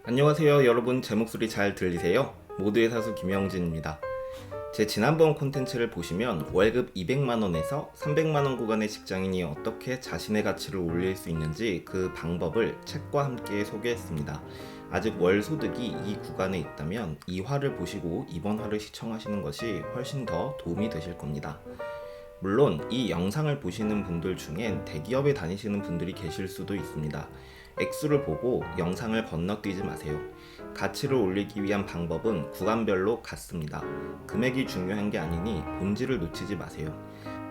안녕하세요 여러분, 제 목소리 잘 들리세요? 모두의 사수 김영진입니다. 제 지난번 콘텐츠를 보시면 월급 200만원에서 300만원 구간의 직장인이 어떻게 자신의 가치를 올릴 수 있는지 그 방법을 책과 함께 소개했습니다. 아직 월 소득이 이 구간에 있다면 이 화를 보시고 이번 화를 시청하시는 것이 훨씬 더 도움이 되실 겁니다. 물론 이 영상을 보시는 분들 중엔 대기업에 다니시는 분들이 계실 수도 있습니다. 액수를 보고 영상을 건너뛰지 마세요. 가치를 올리기 위한 방법은 구간별로 같습니다. 금액이 중요한 게 아니니 본질을 놓치지 마세요.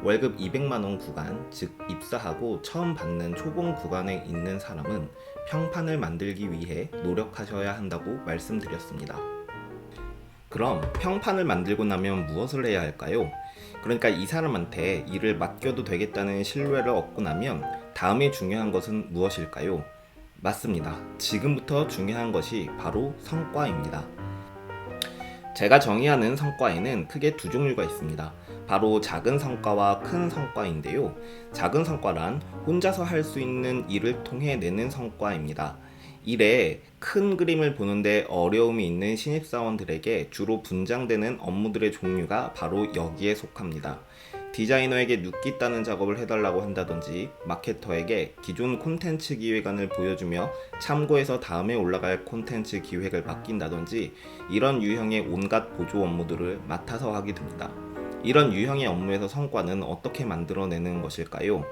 월급 200만원 구간, 즉 입사하고 처음 받는 초봉 구간에 있는 사람은 평판을 만들기 위해 노력하셔야 한다고 말씀드렸습니다. 그럼 평판을 만들고 나면 무엇을 해야 할까요? 그러니까 이 사람한테 일을 맡겨도 되겠다는 신뢰를 얻고 나면 다음에 중요한 것은 무엇일까요? 맞습니다. 지금부터 중요한 것이 바로 성과입니다. 제가 정의하는 성과에는 크게 두 종류가 있습니다. 바로 작은 성과와 큰 성과인데요. 작은 성과란 혼자서 할 수 있는 일을 통해 내는 성과입니다. 일에 큰 그림을 보는데 어려움이 있는 신입사원들에게 주로 분장되는 업무들의 종류가 바로 여기에 속합니다. 디자이너에게 눕기 따는 작업을 해달라고 한다든지, 마케터에게 기존 콘텐츠 기획안을 보여주며 참고해서 다음에 올라갈 콘텐츠 기획을 맡긴다든지, 이런 유형의 온갖 보조 업무들을 맡아서 하게 됩니다. 이런 유형의 업무에서 성과는 어떻게 만들어내는 것일까요?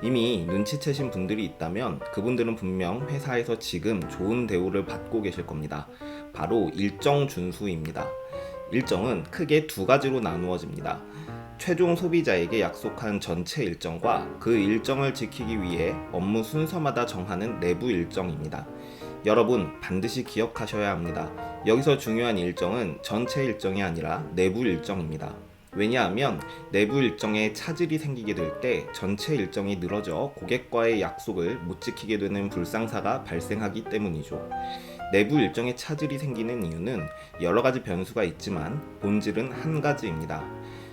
이미 눈치채신 분들이 있다면 그분들은 분명 회사에서 지금 좋은 대우를 받고 계실 겁니다. 바로 일정 준수입니다. 일정은 크게 두 가지로 나누어집니다. 최종 소비자에게 약속한 전체 일정과 그 일정을 지키기 위해 업무 순서마다 정하는 내부 일정입니다. 여러분 반드시 기억하셔야 합니다. 여기서 중요한 일정은 전체 일정이 아니라 내부 일정입니다. 왜냐하면 내부 일정에 차질이 생기게 될 때 전체 일정이 늘어져 고객과의 약속을 못 지키게 되는 불상사가 발생하기 때문이죠. 내부 일정에 차질이 생기는 이유는 여러 가지 변수가 있지만 본질은 한 가지입니다.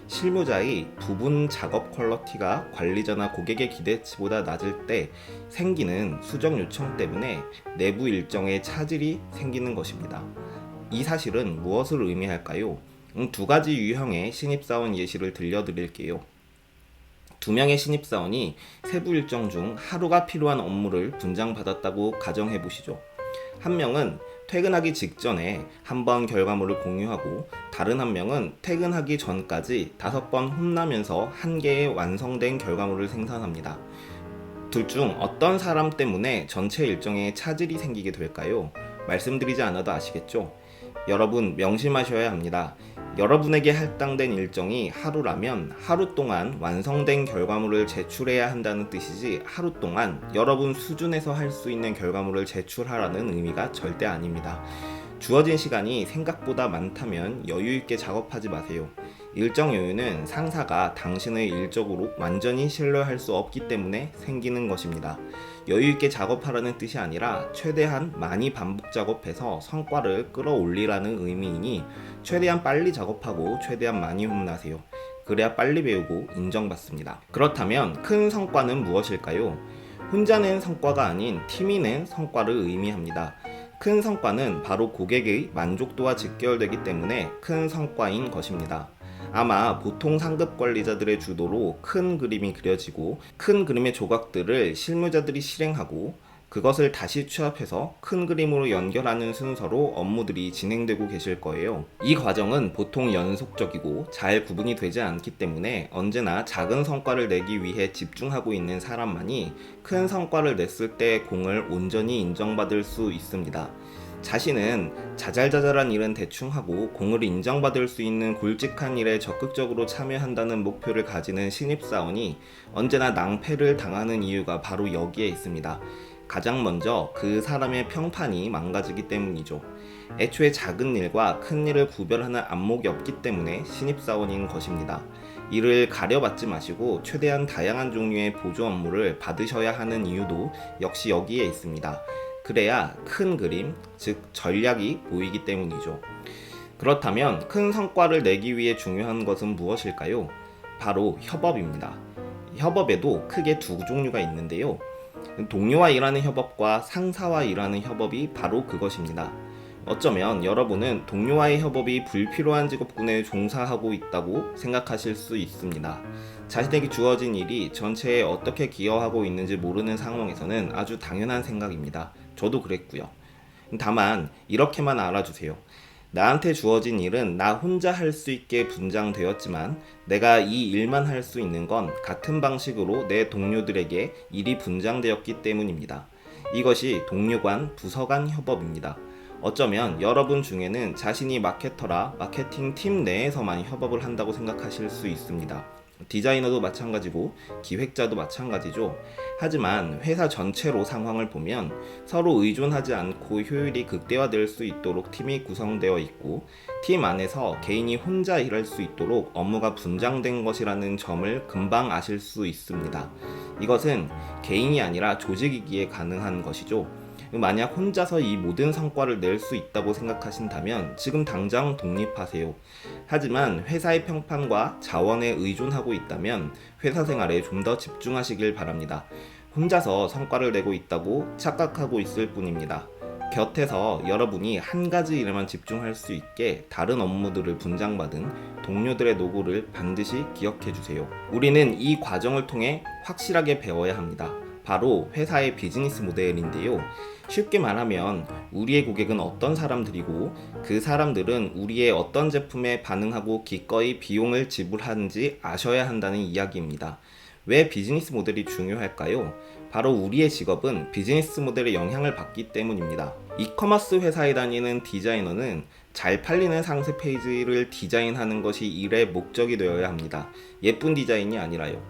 실무자의 부분 작업 퀄리티가 관리자나 고객의 기대치보다 낮을 때 생기는 수정 요청 때문에 내부 일정에 차질이 생기는 것입니다. 이 사실은 무엇을 의미할까요? 두 가지 유형의 신입사원 예시를 들려드릴게요. 두 명의 신입사원이 세부 일정 중 하루가 필요한 업무를 분장받았다고 가정해보시죠. 한 명은 퇴근하기 직전에 한 번 결과물을 공유하고, 다른 한 명은 퇴근하기 전까지 5번 혼나면서 한 개의 완성된 결과물을 생산합니다. 둘 중 어떤 사람 때문에 전체 일정에 차질이 생기게 될까요? 말씀드리지 않아도 아시겠죠? 여러분 명심하셔야 합니다. 여러분에게 할당된 일정이 하루라면 하루 동안 완성된 결과물을 제출해야 한다는 뜻이지, 하루 동안 여러분 수준에서 할 수 있는 결과물을 제출하라는 의미가 절대 아닙니다. 주어진 시간이 생각보다 많다면 여유있게 작업하지 마세요. 일정 여유는 상사가 당신의 일적으로 완전히 신뢰할 수 없기 때문에 생기는 것입니다. 여유있게 작업하라는 뜻이 아니라 최대한 많이 반복 작업해서 성과를 끌어올리라는 의미이니, 최대한 빨리 작업하고 최대한 많이 혼나세요. 그래야 빨리 배우고 인정받습니다. 그렇다면 큰 성과는 무엇일까요? 혼자 낸 성과가 아닌 팀이 낸 성과를 의미합니다. 큰 성과는 바로 고객의 만족도와 직결되기 때문에 큰 성과인 것입니다. 아마 보통 상급 관리자들의 주도로 큰 그림이 그려지고, 큰 그림의 조각들을 실무자들이 실행하고, 그것을 다시 취합해서 큰 그림으로 연결하는 순서로 업무들이 진행되고 계실 거예요. 이 과정은 보통 연속적이고 잘 구분이 되지 않기 때문에 언제나 작은 성과를 내기 위해 집중하고 있는 사람만이 큰 성과를 냈을 때 공을 온전히 인정받을 수 있습니다. 자신은 자잘자잘한 일은 대충 하고 공을 인정받을 수 있는 굵직한 일에 적극적으로 참여한다는 목표를 가지는 신입사원이 언제나 낭패를 당하는 이유가 바로 여기에 있습니다. 가장 먼저 그 사람의 평판이 망가지기 때문이죠. 애초에 작은 일과 큰 일을 구별하는 안목이 없기 때문에 신입사원인 것입니다. 이를 가려받지 마시고 최대한 다양한 종류의 보조 업무를 받으셔야 하는 이유도 역시 여기에 있습니다. 그래야 큰 그림, 즉 전략이 보이기 때문이죠. 그렇다면 큰 성과를 내기 위해 중요한 것은 무엇일까요? 바로 협업입니다. 협업에도 크게 두 종류가 있는데요. 동료와 일하는 협업과 상사와 일하는 협업이 바로 그것입니다. 어쩌면 여러분은 동료와의 협업이 불필요한 직업군에 종사하고 있다고 생각하실 수 있습니다. 자신에게 주어진 일이 전체에 어떻게 기여하고 있는지 모르는 상황에서는 아주 당연한 생각입니다. 저도 그랬고요. 다만 이렇게만 알아주세요. 나한테 주어진 일은 나 혼자 할 수 있게 분장되었지만 내가 이 일만 할 수 있는 건 같은 방식으로 내 동료들에게 일이 분장되었기 때문입니다. 이것이 동료 간, 부서 간 협업입니다. 어쩌면 여러분 중에는 자신이 마케터라 마케팅 팀 내에서만 협업을 한다고 생각하실 수 있습니다. 디자이너도 마찬가지고 기획자도 마찬가지죠. 하지만 회사 전체로 상황을 보면 서로 의존하지 않고 효율이 극대화될 수 있도록 팀이 구성되어 있고 팀 안에서 개인이 혼자 일할 수 있도록 업무가 분장된 것이라는 점을 금방 아실 수 있습니다. 이것은 개인이 아니라 조직이기에 가능한 것이죠. 만약 혼자서 이 모든 성과를 낼 수 있다고 생각하신다면 지금 당장 독립하세요. 하지만 회사의 평판과 자원에 의존하고 있다면 회사 생활에 좀 더 집중하시길 바랍니다. 혼자서 성과를 내고 있다고 착각하고 있을 뿐입니다. 곁에서 여러분이 한 가지 일에만 집중할 수 있게 다른 업무들을 분장받은 동료들의 노고를 반드시 기억해 주세요. 우리는 이 과정을 통해 확실하게 배워야 합니다. 바로 회사의 비즈니스 모델인데요. 쉽게 말하면 우리의 고객은 어떤 사람들이고 그 사람들은 우리의 어떤 제품에 반응하고 기꺼이 비용을 지불하는지 아셔야 한다는 이야기입니다. 왜 비즈니스 모델이 중요할까요? 바로 우리의 직업은 비즈니스 모델의 영향을 받기 때문입니다. 이커머스 회사에 다니는 디자이너는 잘 팔리는 상세 페이지를 디자인하는 것이 일의 목적이 되어야 합니다. 예쁜 디자인이 아니라요.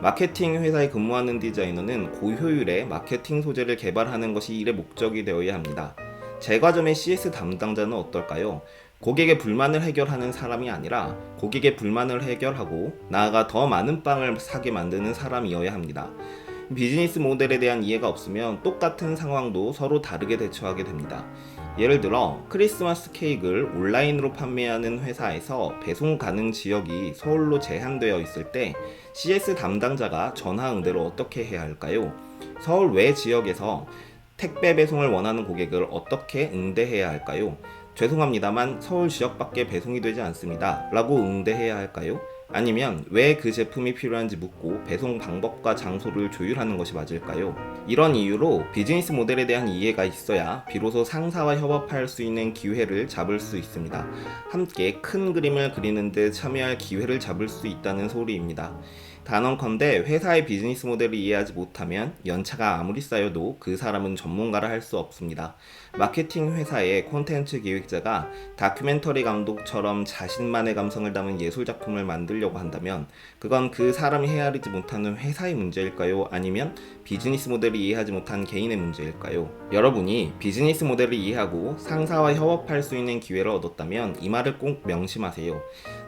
마케팅 회사에 근무하는 디자이너는 고효율의 마케팅 소재를 개발하는 것이 일의 목적이 되어야 합니다. 제과점의 CS 담당자는 어떨까요? 고객의 불만을 해결하는 사람이 아니라 고객의 불만을 해결하고 나아가 더 많은 빵을 사게 만드는 사람이어야 합니다. 비즈니스 모델에 대한 이해가 없으면 똑같은 상황도 서로 다르게 대처하게 됩니다. 예를 들어 크리스마스 케이크를 온라인으로 판매하는 회사에서 배송 가능 지역이 서울로 제한되어 있을 때 CS 담당자가 전화 응대를 어떻게 해야 할까요? 서울 외 지역에서 택배 배송을 원하는 고객을 어떻게 응대해야 할까요? 죄송합니다만 서울 지역밖에 배송이 되지 않습니다. 라고 응대해야 할까요? 아니면 왜 그 제품이 필요한지 묻고 배송 방법과 장소를 조율하는 것이 맞을까요? 이런 이유로 비즈니스 모델에 대한 이해가 있어야 비로소 상사와 협업할 수 있는 기회를 잡을 수 있습니다. 함께 큰 그림을 그리는 데 참여할 기회를 잡을 수 있다는 소리입니다. 단언컨대 회사의 비즈니스 모델을 이해하지 못하면 연차가 아무리 쌓여도 그 사람은 전문가라 할 수 없습니다. 마케팅 회사의 콘텐츠 기획자가 다큐멘터리 감독처럼 자신만의 감성을 담은 예술작품을 만들려고 한다면 그건 그 사람이 헤아리지 못하는 회사의 문제일까요? 아니면 비즈니스 모델을 이해하지 못한 개인의 문제일까요? 여러분이 비즈니스 모델을 이해하고 상사와 협업할 수 있는 기회를 얻었다면 이 말을 꼭 명심하세요.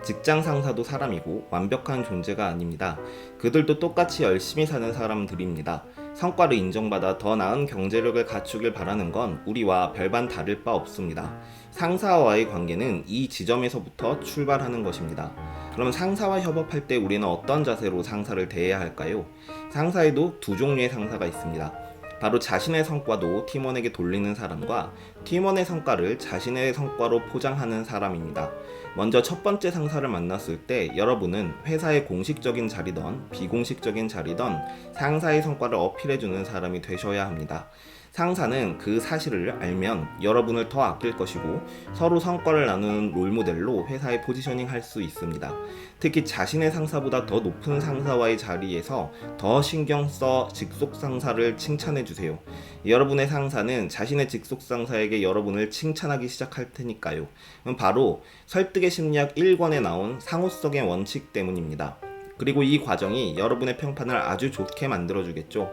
직장 상사도 사람이고 완벽한 존재가 아닙니다. 그들도 똑같이 열심히 사는 사람들입니다. 성과를 인정받아 더 나은 경제력을 갖추길 바라는 건 우리와 별반 다를 바 없습니다. 상사와의 관계는 이 지점에서부터 출발하는 것입니다. 그럼 상사와 협업할 때 우리는 어떤 자세로 상사를 대해야 할까요? 상사에도 두 종류의 상사가 있습니다. 바로 자신의 성과도 팀원에게 돌리는 사람과 팀원의 성과를 자신의 성과로 포장하는 사람입니다. 먼저 첫 번째 상사를 만났을 때 여러분은 회사의 공식적인 자리든 비공식적인 자리든 상사의 성과를 어필해주는 사람이 되셔야 합니다. 상사는 그 사실을 알면 여러분을 더 아낄 것이고 서로 성과를 나누는 롤모델로 회사에 포지셔닝 할 수 있습니다. 특히 자신의 상사보다 더 높은 상사와의 자리에서 더 신경 써 직속 상사를 칭찬해 주세요. 여러분의 상사는 자신의 직속 상사에게 여러분을 칭찬하기 시작할 테니까요. 바로 설득의 심리학 1권에 나온 상호성의 원칙 때문입니다. 그리고 이 과정이 여러분의 평판을 아주 좋게 만들어주겠죠.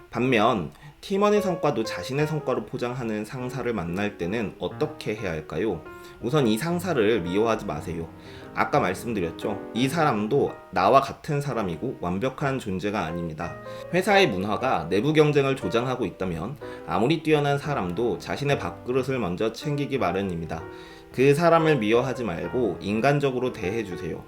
반면 팀원의 성과도 자신의 성과로 포장하는 상사를 만날 때는 어떻게 해야 할까요? 우선 이 상사를 미워하지 마세요. 아까 말씀드렸죠. 이 사람도 나와 같은 사람이고 완벽한 존재가 아닙니다. 회사의 문화가 내부 경쟁을 조장하고 있다면 아무리 뛰어난 사람도 자신의 밥그릇을 먼저 챙기기 마련입니다. 그 사람을 미워하지 말고 인간적으로 대해주세요.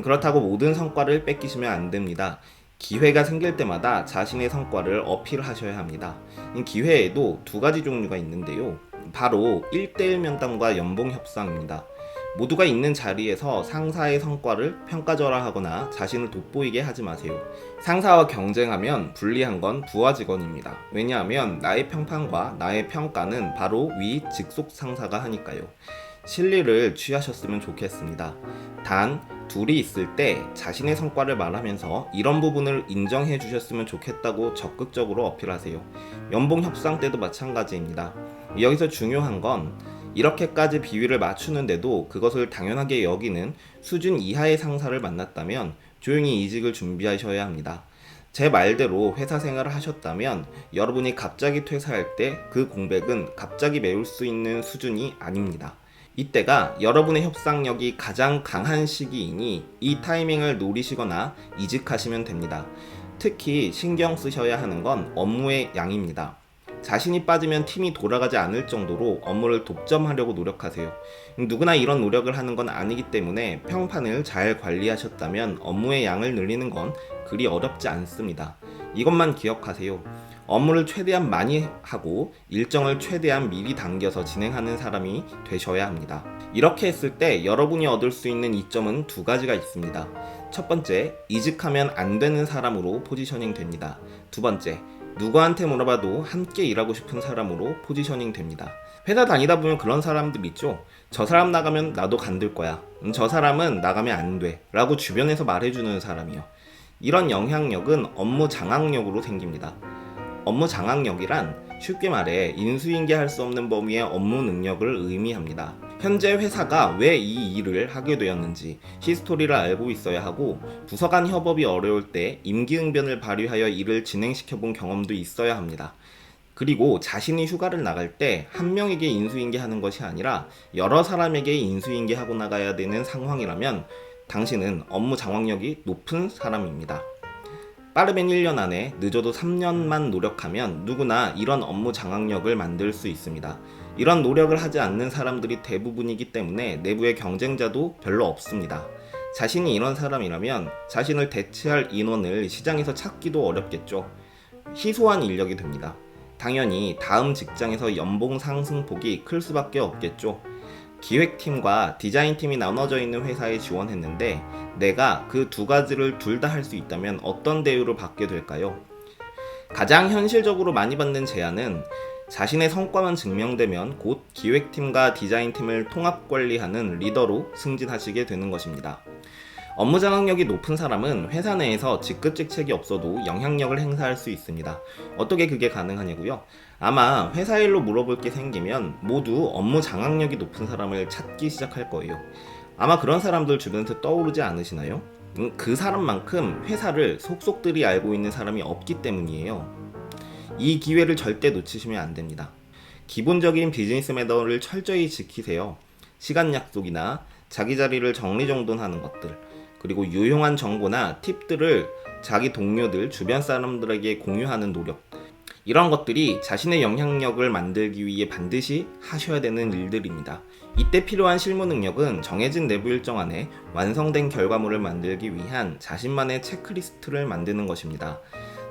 그렇다고 모든 성과를 뺏기시면 안 됩니다. 기회가 생길 때마다 자신의 성과를 어필하셔야 합니다. 이 기회에도 두 가지 종류가 있는데요. 바로 1대1 면담과 연봉 협상입니다. 모두가 있는 자리에서 상사의 성과를 평가절하하거나 자신을 돋보이게 하지 마세요. 상사와 경쟁하면 불리한 건 부하 직원입니다. 왜냐하면 나의 평판과 나의 평가는 바로 위 직속 상사가 하니까요. 실리를 취하셨으면 좋겠습니다. 단, 둘이 있을 때 자신의 성과를 말하면서 이런 부분을 인정해 주셨으면 좋겠다고 적극적으로 어필하세요. 연봉 협상 때도 마찬가지입니다. 여기서 중요한 건 이렇게까지 비위를 맞추는데도 그것을 당연하게 여기는 수준 이하의 상사를 만났다면 조용히 이직을 준비하셔야 합니다. 제 말대로 회사 생활을 하셨다면 여러분이 갑자기 퇴사할 때 그 공백은 갑자기 메울 수 있는 수준이 아닙니다. 이때가 여러분의 협상력이 가장 강한 시기이니 이 타이밍을 노리시거나 이직하시면 됩니다. 특히 신경 쓰셔야 하는 건 업무의 양입니다. 자신이 빠지면 팀이 돌아가지 않을 정도로 업무를 독점하려고 노력하세요. 누구나 이런 노력을 하는 건 아니기 때문에 평판을 잘 관리하셨다면 업무의 양을 늘리는 건 그리 어렵지 않습니다. 이것만 기억하세요. 업무를 최대한 많이 하고 일정을 최대한 미리 당겨서 진행하는 사람이 되셔야 합니다. 이렇게 했을 때 여러분이 얻을 수 있는 이점은 두 가지가 있습니다. 첫 번째, 이직하면 안 되는 사람으로 포지셔닝 됩니다. 두 번째, 누구한테 물어봐도 함께 일하고 싶은 사람으로 포지셔닝 됩니다. 회사 다니다 보면 그런 사람들 있죠. 저 사람 나가면 나도 간들 거야. 저 사람은 나가면 안 돼. 라고 주변에서 말해주는 사람이요. 이런 영향력은 업무 장악력으로 생깁니다. 업무 장악력이란 쉽게 말해 인수인계할 수 없는 범위의 업무 능력을 의미합니다. 현재 회사가 왜 이 일을 하게 되었는지 히스토리를 알고 있어야 하고 부서 간 협업이 어려울 때 임기응변을 발휘하여 일을 진행시켜 본 경험도 있어야 합니다. 그리고 자신이 휴가를 나갈 때 한 명에게 인수인계하는 것이 아니라 여러 사람에게 인수인계하고 나가야 되는 상황이라면 당신은 업무 장악력이 높은 사람입니다. 빠르면 1년 안에 늦어도 3년만 노력하면 누구나 이런 업무 장악력을 만들 수 있습니다. 이런 노력을 하지 않는 사람들이 대부분이기 때문에 내부의 경쟁자도 별로 없습니다. 자신이 이런 사람이라면 자신을 대체할 인원을 시장에서 찾기도 어렵겠죠. 희소한 인력이 됩니다. 당연히 다음 직장에서 연봉 상승폭이 클 수밖에 없겠죠. 기획팀과 디자인팀이 나눠져 있는 회사에 지원했는데 내가 그 두 가지를 둘 다 할 수 있다면 어떤 대우를 받게 될까요? 가장 현실적으로 많이 받는 제안은 자신의 성과만 증명되면 곧 기획팀과 디자인팀을 통합관리하는 리더로 승진하시게 되는 것입니다. 업무 장악력이 높은 사람은 회사 내에서 직급직책이 없어도 영향력을 행사할 수 있습니다. 어떻게 그게 가능하냐고요? 아마 회사 일로 물어볼 게 생기면 모두 업무 장악력이 높은 사람을 찾기 시작할 거예요. 아마 그런 사람들 주변에서 떠오르지 않으시나요? 그 사람만큼 회사를 속속들이 알고 있는 사람이 없기 때문이에요. 이 기회를 절대 놓치시면 안 됩니다. 기본적인 비즈니스 매너를 철저히 지키세요. 시간 약속이나 자기 자리를 정리정돈하는 것들, 그리고 유용한 정보나 팁들을 자기 동료들, 주변 사람들에게 공유하는 노력, 이런 것들이 자신의 영향력을 만들기 위해 반드시 하셔야 되는 일들입니다. 이때 필요한 실무 능력은 정해진 내부 일정 안에 완성된 결과물을 만들기 위한 자신만의 체크리스트를 만드는 것입니다.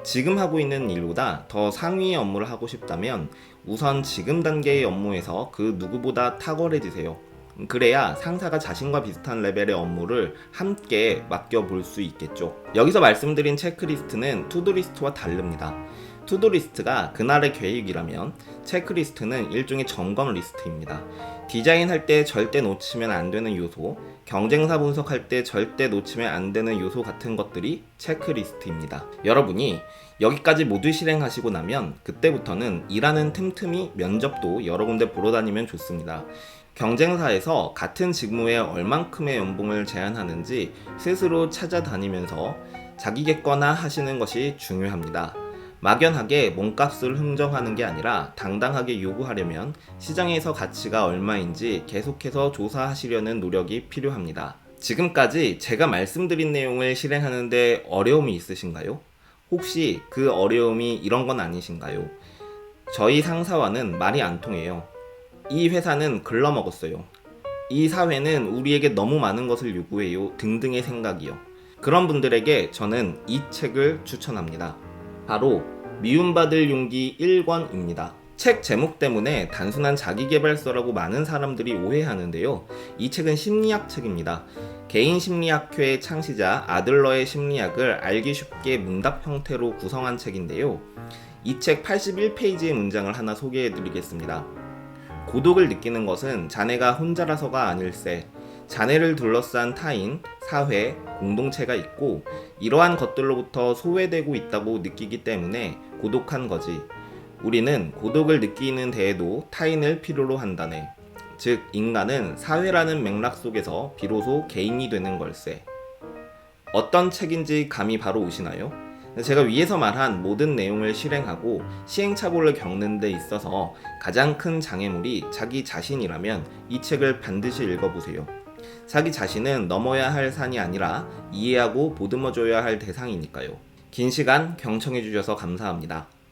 지금 하고 있는 일보다 더 상위의 업무를 하고 싶다면 우선 지금 단계의 업무에서 그 누구보다 탁월해지세요. 그래야 상사가 자신과 비슷한 레벨의 업무를 함께 맡겨볼 수 있겠죠. 여기서 말씀드린 체크리스트는 투두리스트와 다릅니다. 투두리스트가 그날의 계획이라면 체크리스트는 일종의 점검 리스트입니다. 디자인할 때 절대 놓치면 안 되는 요소, 경쟁사 분석할 때 절대 놓치면 안 되는 요소 같은 것들이 체크리스트입니다. 여러분이 여기까지 모두 실행하시고 나면 그때부터는 일하는 틈틈이 면접도 여러 군데 보러 다니면 좋습니다. 경쟁사에서 같은 직무에 얼만큼의 연봉을 제안하는지 스스로 찾아다니면서 자기 객관화 하시는 것이 중요합니다. 막연하게 몸값을 흥정하는 게 아니라 당당하게 요구하려면 시장에서 가치가 얼마인지 계속해서 조사하시려는 노력이 필요합니다. 지금까지 제가 말씀드린 내용을 실행하는데 어려움이 있으신가요? 혹시 그 어려움이 이런 건 아니신가요? 저희 상사와는 말이 안 통해요. 이 회사는 글러먹었어요. 이 사회는 우리에게 너무 많은 것을 요구해요. 등등의 생각이요. 그런 분들에게 저는 이 책을 추천합니다. 바로 미움받을 용기 1권입니다. 책 제목 때문에 단순한 자기계발서라고 많은 사람들이 오해하는데요. 이 책은 심리학 책입니다. 개인 심리학회의 창시자 아들러의 심리학을 알기 쉽게 문답 형태로 구성한 책인데요. 이 책 81페이지의 문장을 하나 소개해드리겠습니다. 고독을 느끼는 것은 자네가 혼자라서가 아닐세. 자네를 둘러싼 타인, 사회, 공동체가 있고 이러한 것들로부터 소외되고 있다고 느끼기 때문에 고독한 거지. 우리는 고독을 느끼는 데에도 타인을 필요로 한다네. 즉 인간은 사회라는 맥락 속에서 비로소 개인이 되는 걸세. 어떤 책인지 감이 바로 오시나요? 제가 위에서 말한 모든 내용을 실행하고 시행착오를 겪는 데 있어서 가장 큰 장애물이 자기 자신이라면 이 책을 반드시 읽어보세요. 자기 자신은 넘어야 할 산이 아니라 이해하고 보듬어줘야 할 대상이니까요. 긴 시간 경청해주셔서 감사합니다.